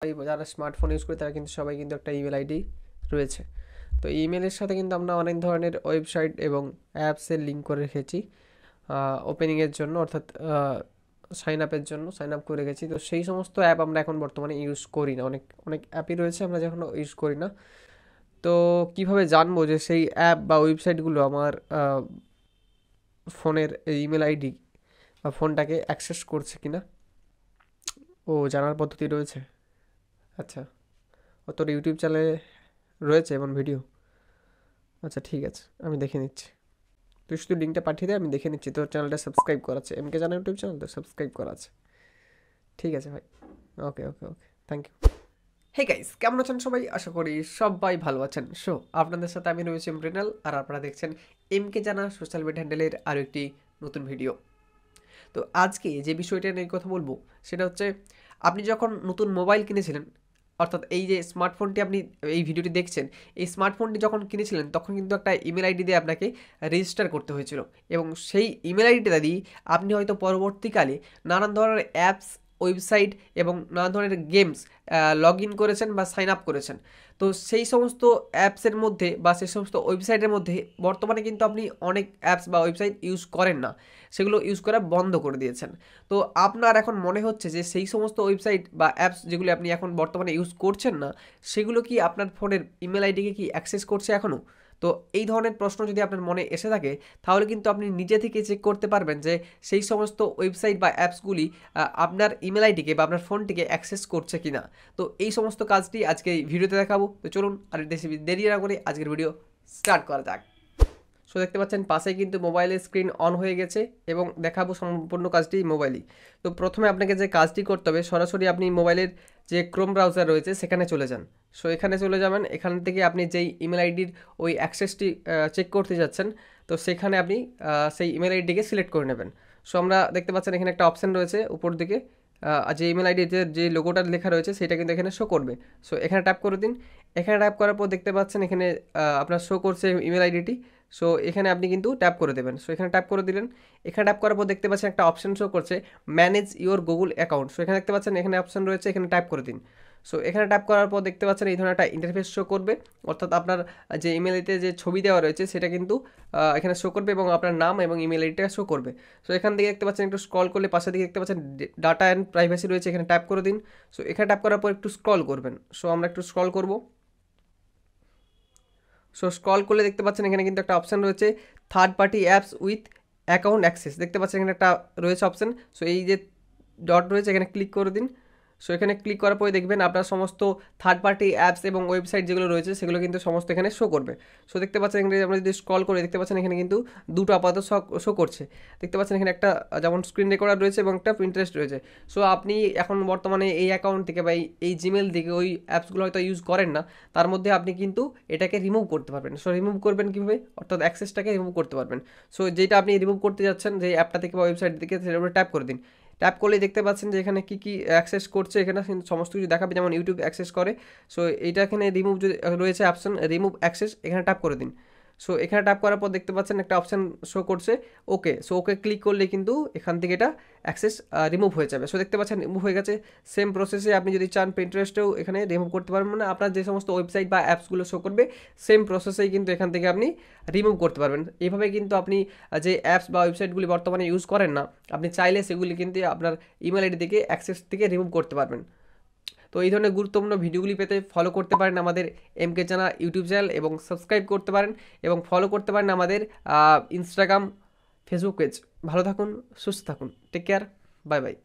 যারা smartphone use করে তারা কিন্তু সবাই কিন্তু একটা ইমেল আইডি রয়েছে। তো ইমেলের সাথে কিন্তু আমরা অনেক ধরনের ওয়েবসাইট এবং অ্যাপসের লিঙ্ক করে রেখেছি ওপেনিংয়ের জন্য, অর্থাৎ সাইন আপের জন্য সাইন আপ করে রেখেছি। তো সেই সমস্ত অ্যাপ আমরা এখন বর্তমানে ইউজ করি না, অনেক অনেক অ্যাপই রয়েছে আমরা যখন ইউজ করি না। তো কিভাবে জানবো যে সেই অ্যাপ বা ওয়েবসাইটগুলো আমার ফোনের ইমেল আইডি বা ফোনটাকে অ্যাক্সেস করছে কিনা? ও, জানার পদ্ধতি রয়েছে। আচ্ছা, ও তোর ইউটিউব চ্যানেলে রয়েছে এমন ভিডিও? আচ্ছা ঠিক আছে, আমি দেখে নিচ্ছি। তুই শুধু লিঙ্কটা পাঠিয়ে দে, আমি দেখে নিচ্ছি। তোর চ্যানেলটা সাবস্ক্রাইব করা আছে, MKJana ইউটিউব চ্যানেল তো সাবস্ক্রাইব করা আছে। ঠিক আছে ভাই, ওকে ওকে ওকে, থ্যাংক ইউ। হে গাইস, কেমন আছেন সবাই? আশা করি সবাই ভালো আছেন। সো আপনাদের সাথে আমি রয়েছি মৃণাল, আর আপনারা দেখছেন MKJana সোশ্যাল মিডিয়া হ্যান্ডেলের আরও একটি নতুন ভিডিও। তো আজকে যে বিষয়টা নিয়ে কথা বলবো সেটা হচ্ছে, আপনি যখন নতুন মোবাইল কিনেছিলেন, অর্থাৎ এই যে স্মার্টফোনটি আপনি এই ভিডিওটি দেখছেন, এই স্মার্টফোনটি যখন কিনেছিলেন তখন কিন্তু একটা ইমেল আইডি দিয়ে আপনাকে রেজিস্টার করতে হয়েছিল, এবং সেই ইমেল আইডিটা দিয়ে আপনি হয়তো পরবর্তীকালে নানান ধরনের অ্যাপস, ওয়েবসাইট এবং নানা ধরনের গেমস লগ ইন করেছেন বা সাইন আপ করেছেন। তো সেই সমস্ত অ্যাপসের মধ্যে বা সেই সমস্ত ওয়েবসাইটের মধ্যে বর্তমানে কিন্তু আপনি অনেক অ্যাপস বা ওয়েবসাইট ইউজ করেন না, সেগুলো ইউজ করা বন্ধ করে দিয়েছেন। তো আপনার এখন মনে হচ্ছে যে সেই সমস্ত ওয়েবসাইট বা অ্যাপস যেগুলো আপনি এখন বর্তমানে ইউজ করছেন না, সেগুলো কি আপনার ফোনের ইমেল আইডিকে কি অ্যাক্সেস করছে এখনও? তো এই ধরনের প্রশ্ন যদি আপনার মনে এসে থাকে, তাহলে কিন্তু আপনি নিজে থেকে চেক করতে পারবেন যে সেই সমস্ত ওয়েবসাইট বা অ্যাপসগুলি আপনার ইমেল আইডিকে বা আপনার ফোনটিকে অ্যাক্সেস করছে কিনা। তো এই সমস্ত কাজটি আজকে এই ভিডিওতে দেখাবো। তো চলুন আর দেরি না করে আজকের ভিডিও স্টার্ট করা যাক। সো দেখতে পাচ্ছেন পাশেই কিন্তু মোবাইলের স্ক্রিন অন হয়ে গেছে এবং দেখাবো সম্পূর্ণ কাজটি মোবাইলই। তো প্রথমে আপনাকে যে কাজটি করতে হবে, সরাসরি আপনি মোবাইলের যে ক্রোম ব্রাউজার রয়েছে সেখানে চলে যান। সো এখানে চলে যাবেন, এখান থেকে আপনি যেই ইমেল আইডির ওই অ্যাক্সেসটি চেক করতে যাচ্ছেন, তো সেখানে আপনি সেই ইমেল আইডিকে সিলেক্ট করে নেবেন। সো আমরা দেখতে পাচ্ছেন এখানে একটা অপশান রয়েছে উপর দিকে, যে ইমেল আইডিতে যে লোগোটা লেখা রয়েছে সেটা কিন্তু এখানে শো করবে। সো এখানে ট্যাপ করে দিন। এখানে ট্যাপ করার পর দেখতে পাচ্ছেন এখানে আপনার শো করছে ইমেল আইডিটি। সো এখানে আপনি কিন্তু ট্যাপ করে দেবেন। সো এখানে ট্যাপ করে দিলেন। এখানে ট্যাপ করার পর দেখতে পাচ্ছেন একটা অপশন শো করছে, manage your Google account. So এখানে দেখতে পাচ্ছেন এখানে অপশন রয়েছে, এখানে ট্যাপ করে দিন। সো এখানে ট্যাপ করার পর দেখতে পাচ্ছেন এই ধরনের একটা ইন্টারফেস শো করবে, অর্থাৎ আপনার যে ইমেল আইডিতে যে ছবি দেওয়া রয়েছে সেটা কিন্তু এখানে শো করবে এবং আপনার নাম এবং ইমেল আইডিটা শো করবে। সো এখান থেকে দেখতে পাচ্ছেন একটু স্ক্রল করলে পাশে দিকে দেখতে পাচ্ছেন ডাটা অ্যান্ড প্রাইভেসি রয়েছে, এখানে ট্যাপ করে দিন। সো এখানে ট্যাপ করার পর একটু স্ক্রল করবেন। সো আমরা একটু স্ক্রল করব। সো স্ক্রল করলে দেখতে পাচ্ছেন এখানে কিন্তু একটা অপশান রয়েছে, third party apps with account access. দেখতে পাচ্ছেন এখানে একটা রয়েছে অপশান। সো এই যে ডট রয়েছে এখানে ক্লিক করে দিন। সো এখানে ক্লিক করার পরে দেখবেন আপনার সমস্ত থার্ড পার্টি অ্যাপস এবং ওয়েবসাইট যেগুলো রয়েছে সেগুলো কিন্তু সমস্ত এখানে শো করবে। সো দেখতে পাচ্ছেন এখানে আমরা যদি স্ক্রল করে দেখতে পাচ্ছেন এখানে কিন্তু দুটো আপাতত শো করছে। দেখতে পাচ্ছেন এখানে একটা যেমন স্ক্রিন রেকর্ডার রয়েছে এবং একটা প্রিন্টারেস্ট রয়েছে। সো আপনি এখন বর্তমানে এই অ্যাকাউন্ট থেকে বা এই জিমেল থেকে ওই অ্যাপসগুলো হয়তো ইউজ করেন না, তার মধ্যে আপনি কিন্তু এটাকে রিমুভ করতে পারবেন। সো রিমুভ করবেন কীভাবে, অর্থাৎ অ্যাক্সেসটাকে রিমুভ করতে পারবেন। সো যেটা আপনি রিমুভ করতে যাচ্ছেন যে অ্যাপটা থেকে বা ওয়েবসাইট থেকে, সেটার উপরে ট্যাপ করে দিন। ট্যাপ করলেই দেখতে পাচ্ছেন যে এখানে কী অ্যাক্সেস করছে, এখানে সমস্ত কিছু দেখাবে, যেমন ইউটিউব অ্যাক্সেস করে। সো এইটা এখানে রিমুভ যদি রয়েছে অপশান রিমুভ অ্যাক্সেস, এখানে ট্যাপ করে দিন। সো এখানে ট্যাপ করার পর দেখতে পাচ্ছেন একটা অপশান শো করছে ওকে। সো ওকে ক্লিক করলে কিন্তু এখান থেকে এটা অ্যাক্সেস রিমুভ হয়ে যাবে। সো দেখতে পাচ্ছেন রিমুভ হয়ে গেছে। সেম প্রসেসে আপনি যদি চান পিন্টারেস্টেও এখানে রিমুভ করতে পারবেন, মানে আপনার যে সমস্ত ওয়েবসাইট বা অ্যাপসগুলো শো করবে সেম প্রসেসেই কিন্তু এখান থেকে আপনি রিমুভ করতে পারবেন। এইভাবে কিন্তু আপনি যে অ্যাপস বা ওয়েবসাইটগুলি বর্তমানে ইউজ করেন না, আপনি চাইলে সেগুলি কিন্তু আপনার ইমেল আইডি থেকে অ্যাক্সেস থেকে রিমুভ করতে পারবেন। তো এই ধরনের গুরুত্বপূর্ণ ভিডিওগুলি পেতে ফলো করতে পারেন আমাদের MKJana ইউটিউব চ্যানেল এবং সাবস্ক্রাইব করতে পারেন এবং ফলো করতে পারেন আমাদের ইনস্টাগ্রাম, ফেসবুক পেজ। ভালো থাকুন, সুস্থ থাকুন, টেক কেয়ার, বাই বাই।